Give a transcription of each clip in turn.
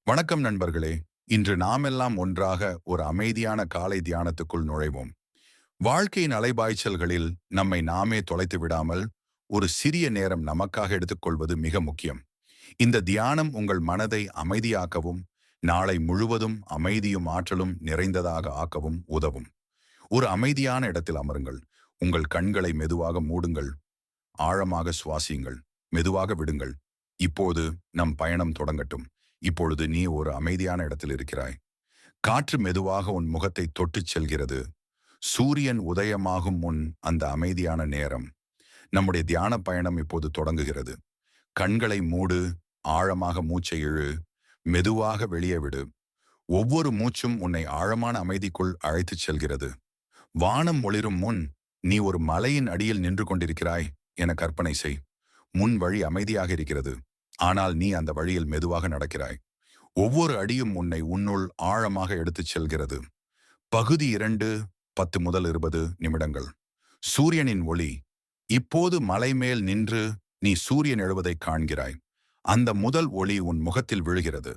வணக்கம் நண்பர்களே. இன்று நாமெல்லாம் ஒன்றாக ஒரு அமைதியான காலை தியானத்துக்குள் நுழைவோம். வாழ்க்கையின் அலைபாய்ச்சல்களில் நம்மை நாமே தொலைத்து விடாமல் ஒரு சிறிய நேரம் நமக்காக எடுத்துக்கொள்வது மிக முக்கியம். இந்த தியானம் உங்கள் மனதை அமைதியாக்கவும், நாளை முழுவதும் அமைதியும் ஆற்றலும் நிறைந்ததாக ஆக்கவும் உதவும். ஒரு அமைதியான இடத்தில் அமருங்கள். உங்கள் கண்களை மெதுவாக மூடுங்கள். ஆழமாக சுவாசியுங்கள். மெதுவாக விடுங்கள். இப்போது நம் பயணம் தொடங்கட்டும். இப்பொழுது நீ ஒரு அமைதியான இடத்தில் இருக்கிறாய். காற்று மெதுவாக உன் முகத்தை தொட்டுச் செல்கிறது. சூரியன் உதயமாகும் முன் அந்த அமைதியான நேரம். நம்முடைய தியான பயணம் இப்போது தொடங்குகிறது. கண்களை மூடு. ஆழமாக மூச்சை இழு. மெதுவாக வெளியே விடு. ஒவ்வொரு மூச்சும் உன்னை ஆழமான அமைதிக்குள் அழைத்துச் செல்கிறது. வானம் ஒளிரும் முன் நீ ஒரு மலையின் அடியில் நின்று கொண்டிருக்கிறாய் என கற்பனை செய். முன் வழி அமைதியாக இருக்கிறது. ஆனால் நீ அந்த வழியில் மெதுவாக நடக்கிறாய். ஒவ்வொரு அடியும் உன்னை உன்னுள் ஆழமாக எடுத்துச் செல்கிறது. பகுதி 2, 10 முதல் 20 நிமிடங்கள். சூரியனின் ஒளி. இப்போது மலை மேல் நின்று நீ சூரியன் எழுவதை காண்கிறாய். அந்த முதல் ஒளி உன் முகத்தில் விழுகிறது.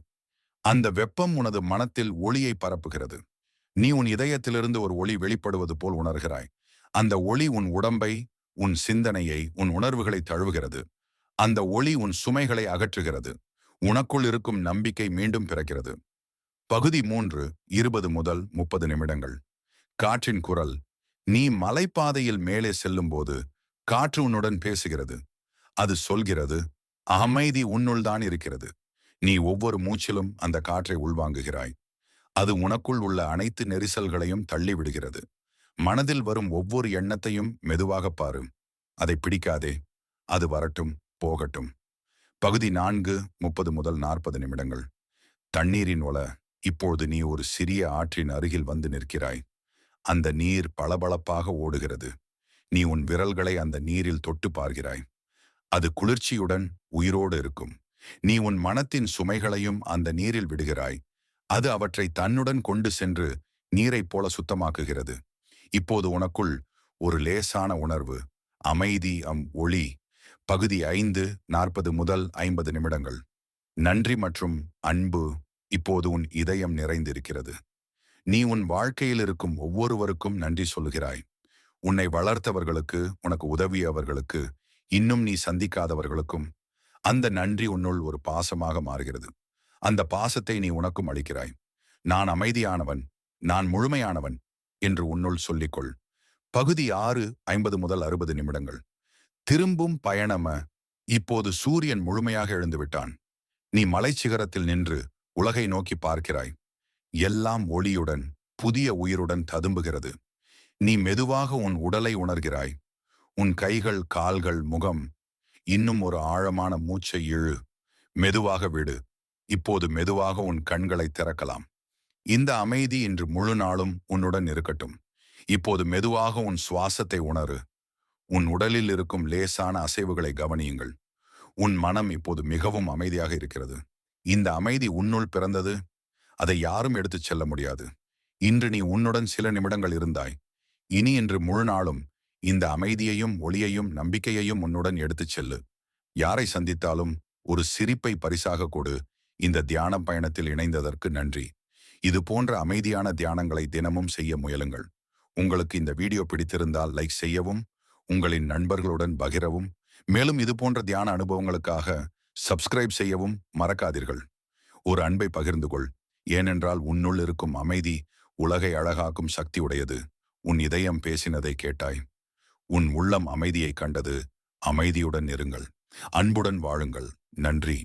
அந்த வெப்பம் உனது மனத்தில் ஒளியை பரப்புகிறது. நீ உன் இதயத்திலிருந்து ஒரு ஒளி வெளிப்படுவது போல் உணர்கிறாய். அந்த ஒளி உன் உடம்பை, உன் சிந்தனையை, உன் உணர்வுகளை தழுவுகிறது. அந்த ஒளி உன் சுமைகளை அகற்றுகிறது. உனக்குள் இருக்கும் நம்பிக்கை மீண்டும் பிறக்கிறது. பகுதி 3, 20 முதல் 30 நிமிடங்கள். காற்றின் குரல். நீ மலைப்பாதையில் மேலே செல்லும்போது காற்று உன்னுடன் பேசுகிறது. அது சொல்கிறது, அமைதி உன்னுள் தான் இருக்கிறது. நீ ஒவ்வொரு மூச்சிலும் அந்த காற்றை உள்வாங்குகிறாய். அது உனக்குள் உள்ள அனைத்து நெரிசல்களையும் தள்ளிவிடுகிறது. மனதில் வரும் ஒவ்வொரு எண்ணத்தையும் மெதுவாக பாரு. அதை பிடிக்காதே. அது வரட்டும், போகட்டும். பகுதி 4, 30 முதல் 40 நிமிடங்கள். தண்ணீரின் ஒல. இப்பொழுது நீ ஒரு சிறிய ஆற்றின் அருகில் வந்து நிற்கிறாய். அந்த நீர் பளபளப்பாக ஓடுகிறது. நீ உன் விரல்களை அந்த நீரில் தொட்டு பார்க்கிறாய். அது குளிர்ச்சியுடன் உயிரோடு இருக்கும். நீ உன் மனத்தின் சுமைகளையும் அந்த நீரில் விடுகிறாய். அது அவற்றை தன்னுடன் கொண்டு சென்று நீரைப் போல சுத்தமாக்குகிறது. இப்போது உனக்குள் ஒரு லேசான உணர்வு, அமைதி, ஒளி. பகுதி 5, 40 முதல் 50 நிமிடங்கள். நன்றி மற்றும் அன்பு. இப்போது உன் இதயம் நிறைந்திருக்கிறது. நீ உன் வாழ்க்கையில் இருக்கும் ஒவ்வொருவருக்கும் நன்றி சொல்கிறாய். உன்னை வளர்த்தவர்களுக்கு, உனக்கு உதவியவர்களுக்கு, இன்னும் நீ சந்திக்காதவர்களுக்கும். அந்த நன்றி உன்னுள் ஒரு பாசமாக மாறுகிறது. அந்த பாசத்தை நீ உனக்கும் அளிக்கிறாய். நான் அமைதியானவன், நான் முழுமையானவன் என்று உன்னுள் சொல்லிக்கொள். பகுதி 6, 50 முதல் 60 நிமிடங்கள். திரும்பும் பயணம. இப்போது சூரியன் முழுமையாக எழுந்துவிட்டான். நீ மலைச்சிகரத்தில் நின்று உலகை நோக்கி பார்க்கிறாய். எல்லாம் ஒளியுடன், புதிய உயிருடன் ததும்புகிறது. நீ மெதுவாக உன் உடலை உணர்கிறாய். உன் கைகள், கால்கள், முகம். இன்னும் ஒரு ஆழமான மூச்சை இழு. மெதுவாக விடு. இப்போது மெதுவாக உன் கண்களை திறக்கலாம். இந்த அமைதி இன்று முழு நாளும் உன்னுடன் இருக்கட்டும். இப்போது மெதுவாக உன் சுவாசத்தை உணரு. உன் உடலில் இருக்கும் லேசான அசைவுகளை கவனியுங்கள். உன் மனம் இப்போது மிகவும் அமைதியாக இருக்கிறது. இந்த அமைதி உன்னுள் பிறந்தது. அதை யாரும் எடுத்துச் செல்ல முடியாது. இன்று நீ உன்னுடன் சில நிமிடங்கள் இருந்தாய். இன்று முழு நாளும் இந்த அமைதியையும் ஒளியையும் நம்பிக்கையையும் உன்னுடன் எடுத்துச் செல்லு. யாரை சந்தித்தாலும் ஒரு சிரிப்பை பரிசாக கொடு. இந்த தியான பயணத்தில் இணைந்ததற்கு நன்றி. இது போன்ற அமைதியான தியானங்களை தினமும் செய்ய முயலுங்கள். உங்களுக்கு இந்த வீடியோ பிடித்திருந்தால் லைக் செய்யவும், உங்களின் நண்பர்களுடன் பகிரவும், மேலும் இது போன்ற தியான அனுபவங்களுக்காக சப்ஸ்கிரைப் செய்யவும் மறக்காதீர்கள். ஒரு அன்பை பகிர்ந்து கொள். ஏனென்றால் உன்னுள் இருக்கும் அமைதி உலகை அழகாக்கும் சக்தி உடையது. உன் இதயம் பேசினதை கேட்டாய். உன் உள்ளம் அமைதியை கண்டது. அமைதியுடன் இருங்கள். அன்புடன் வாழுங்கள். நன்றி.